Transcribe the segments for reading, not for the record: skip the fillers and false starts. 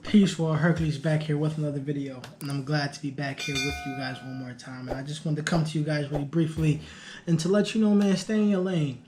Peace, World. Hercules back here with another video, and I'm glad to be back here with you guys one more time. And I just wanted to come to you guys really briefly and to let you know, man, stay in your lane.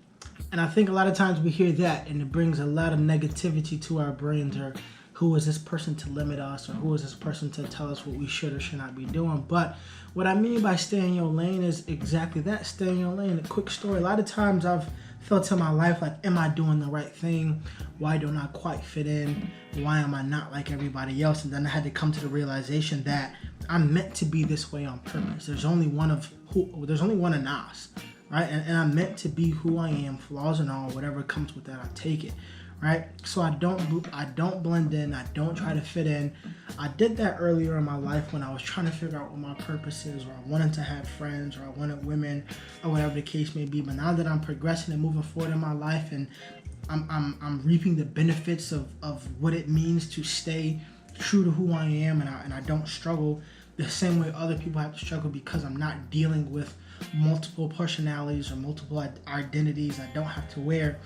And I think a lot of times we hear that, and it brings a lot of negativity to our brains, or who is this person to limit us, or who is this person to tell us what we should or should not be doing. But what I mean by stay in your lane is exactly that, stay in your lane. A quick story, a lot of times I've felt in my life like, am I doing the right thing? Why don't I quite fit in? Why am I not like everybody else? And then I had to come to the realization that I'm meant to be this way on purpose. There's only one of us, right? And I'm meant to be who I am, flaws and all, whatever comes with that, I take it, right? So I don't blend in. I don't try to fit in. I did that earlier in my life when I was trying to figure out what my purpose is, or I wanted to have friends, or I wanted women, or whatever the case may be. But now that I'm progressing and moving forward in my life, and I'm reaping the benefits of what it means to stay true to who I am, and I don't struggle the same way other people have to struggle, because I'm not dealing with multiple personalities or multiple identities. I don't have to wear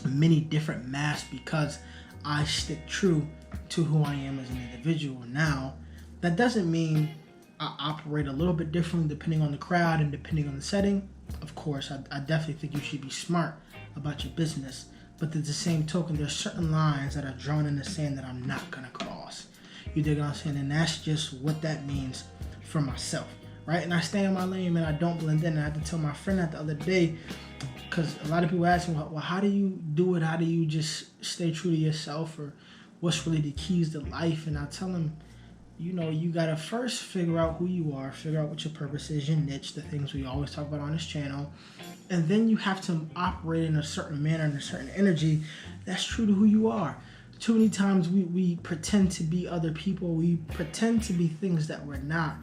many different masks because I stick true to who I am as an individual. Now, that doesn't mean I operate a little bit differently depending on the crowd and depending on the setting. Of course, I definitely think you should be smart about your business, but at the same token, there's certain lines that are drawn in the sand that I'm not gonna cross. You dig what I'm saying? And that's just what that means for myself, right? And I stay in my lane, man. I don't blend in. And I had to tell my friend that the other day, because a lot of people ask me, well, how do you do it? How do you just stay true to yourself? Or what's really the keys to life? And I tell them, you got to first figure out who you are, figure out what your purpose is, your niche, the things we always talk about on this channel. And then you have to operate in a certain manner, in a certain energy that's true to who you are. Too many times we pretend to be other people. We pretend to be things that we're not,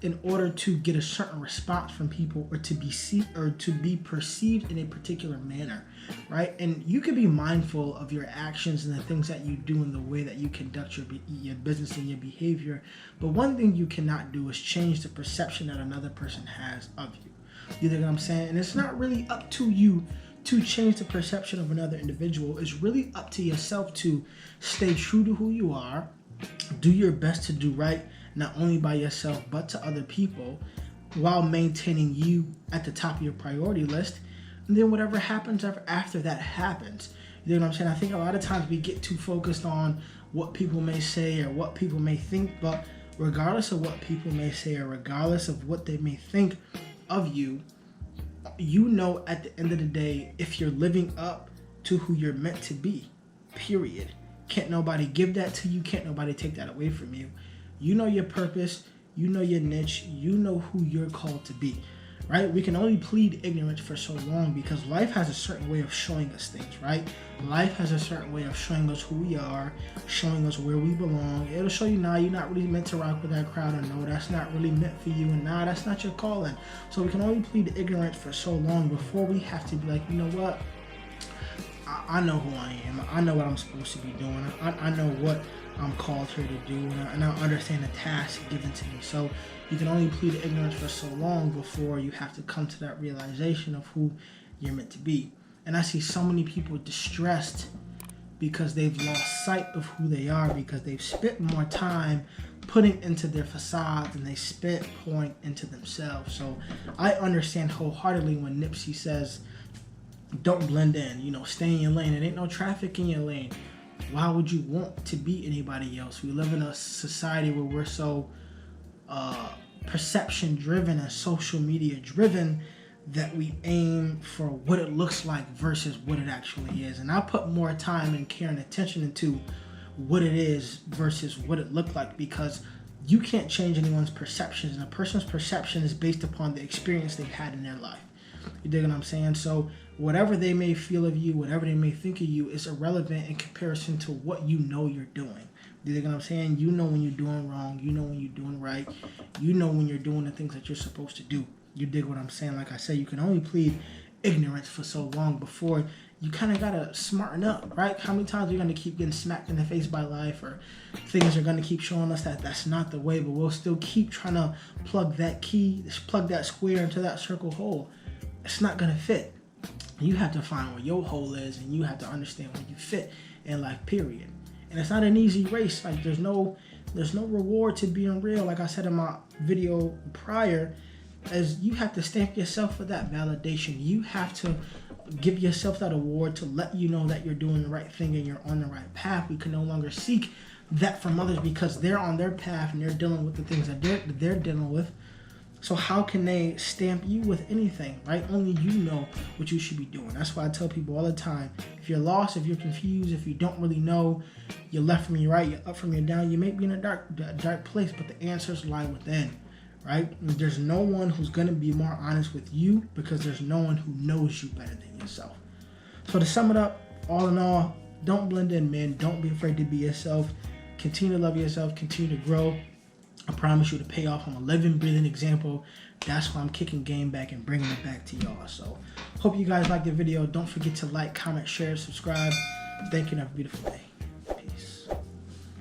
in order to get a certain response from people, or to be perceived in a particular manner, right? And you can be mindful of your actions and the things that you do and the way that you conduct your business and your behavior. But one thing you cannot do is change the perception that another person has of you. You know what I'm saying? And it's not really up to you to change the perception of another individual. It's really up to yourself to stay true to who you are, do your best to do right, not only by yourself, but to other people, while maintaining you at the top of your priority list. And then whatever happens after that happens. You know what I'm saying? I think a lot of times we get too focused on what people may say or what people may think, but regardless of what people may say, or regardless of what they may think of you, at the end of the day, if you're living up to who you're meant to be, period. Can't nobody give that to you. Can't nobody take that away from you. You know your purpose. You know your niche. You know who you're called to be, right? We can only plead ignorance for so long, because life has a certain way of showing us things, right? Life has a certain way of showing us who we are, showing us where we belong. It'll show you, nah, you're not really meant to rock with that crowd, or no, that's not really meant for you, and nah, that's not your calling. So we can only plead ignorance for so long before we have to be like, you know what? I know who I am. I know what I'm supposed to be doing. I know what I'm called here to do, and I understand the task given to me. So you can only plead ignorance for so long before you have to come to that realization of who you're meant to be. And I see so many people distressed because they've lost sight of who they are, because they've spent more time putting into their facades than they spent pouring into themselves. So I understand wholeheartedly when Nipsey says, don't blend in, stay in your lane. It ain't no traffic in your lane. Why would you want to be anybody else? We live in a society where we're so perception driven and social media driven that we aim for what it looks like versus what it actually is. And I put more time and care and attention into what it is versus what it looked like, because you can't change anyone's perceptions, and a person's perception is based upon the experience they've had in their life. You dig what I'm saying? So whatever they may feel of you, whatever they may think of you, is irrelevant in comparison to what you know you're doing. You dig what I'm saying? You know when you're doing wrong. You know when you're doing right. You know when you're doing the things that you're supposed to do. You dig what I'm saying? Like I said, you can only plead ignorance for so long before you kind of got to smarten up, right? How many times are you going to keep getting smacked in the face by life, or things are going to keep showing us that that's not the way, but we'll still keep trying to plug that square into that circle hole. It's not going to fit. You have to find where your hole is, and you have to understand where you fit in life, period. And it's not an easy race. Like there's no reward to being real. Like I said in my video prior, as you have to stamp yourself for that validation. You have to give yourself that award to let you know that you're doing the right thing and you're on the right path. We can no longer seek that from others because they're on their path and they're dealing with the things that they're dealing with. So how can they stamp you with anything, right? Only you know what you should be doing. That's why I tell people all the time, if you're lost, if you're confused, if you don't really know, you're left from your right, you're up from your down, you may be in a dark place, but the answers lie within, right? There's no one who's going to be more honest with you because there's no one who knows you better than yourself. So to sum it up, all in all, don't blend in, man. Don't be afraid to be yourself. Continue to love yourself. Continue to grow. I promise you to pay off. I'm a living, breathing example. That's why I'm kicking game back and bringing it back to y'all. So hope you guys liked the video. Don't forget to like, comment, share, subscribe. Thank you and have a beautiful day.